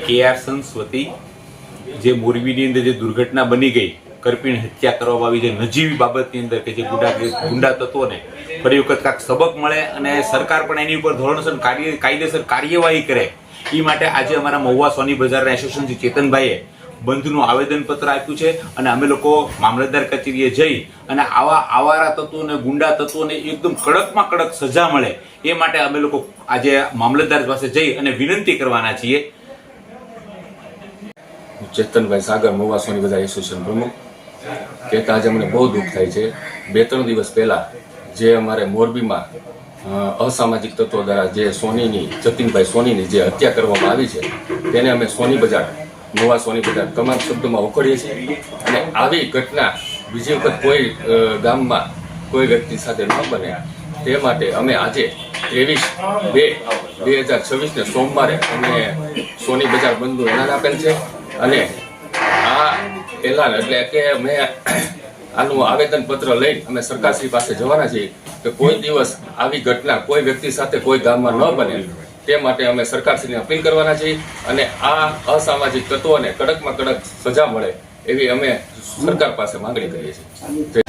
KR Sons વતી જે મોરબીની અંદર જે દુર્ઘટના બની ગઈ, કરપીણ હત્યા કરવામાં આવી, જે નજીવી બાબતની અંદર કે જે ગુંડા તત્વોને ફરી વખત કાંઈક સબક મળે અને સરકાર પણ એની ઉપર ધોરણસર કાયદેસર કાર્યવાહી કરે, એ માટે આજે અમારા મહુવા સોની બજારના એસોસિએશન ચેતનભાઈએ બંધનું આવેદનપત્ર આપ્યું છે અને અમે લોકો મામલતદાર કચેરીએ જઈ અને આવા આવારા તત્વોને ગુંડા તત્વોને એકદમ કડકમાં કડક સજા મળે એ માટે અમે લોકો આજે મામલતદાર પાસે જઈ અને વિનંતી કરવાના છીએ। ચેતનભાઈ સાગર, મહુવા સોની બજાર એસોસિએશન પ્રમુખ કહેતા આજે અમને બહુ દુઃખ થાય છે। 2-3 દિવસ પહેલા જે અમારે મોરબીમાં અસામાજિક તત્વો દ્વારા જે જતીનભાઈ સોનીની જે હત્યા કરવામાં આવી છે તેને અમે સોની બજાર, મહુવા સોની બજાર તમામ શબ્દોમાં વખોડીએ છીએ અને આવી ઘટના બીજી વખત કોઈ ગામમાં કોઈ વ્યક્તિ સાથે ન બને તે માટે અમે આજે 23/2/2026 સોમવારે અમે સોની બજાર બંધનું એલાન આપેલ છે અને આ એલાન એટલે કે અમે આનું આવેદનપત્ર લઈને અમે સરકારશ્રી પાસે જવાના છીએ કે કોઈ દિવસ આવી ઘટના કોઈ વ્યક્તિ સાથે કોઈ ગામમાં ન બને તે માટે અમે સરકારશ્રીને અપીલ કરવાના છીએ અને આ અસામાજિક તત્વોને કડકમાં કડક સજા મળે એવી અમે સરકાર પાસે માંગણી કરીએ છીએ।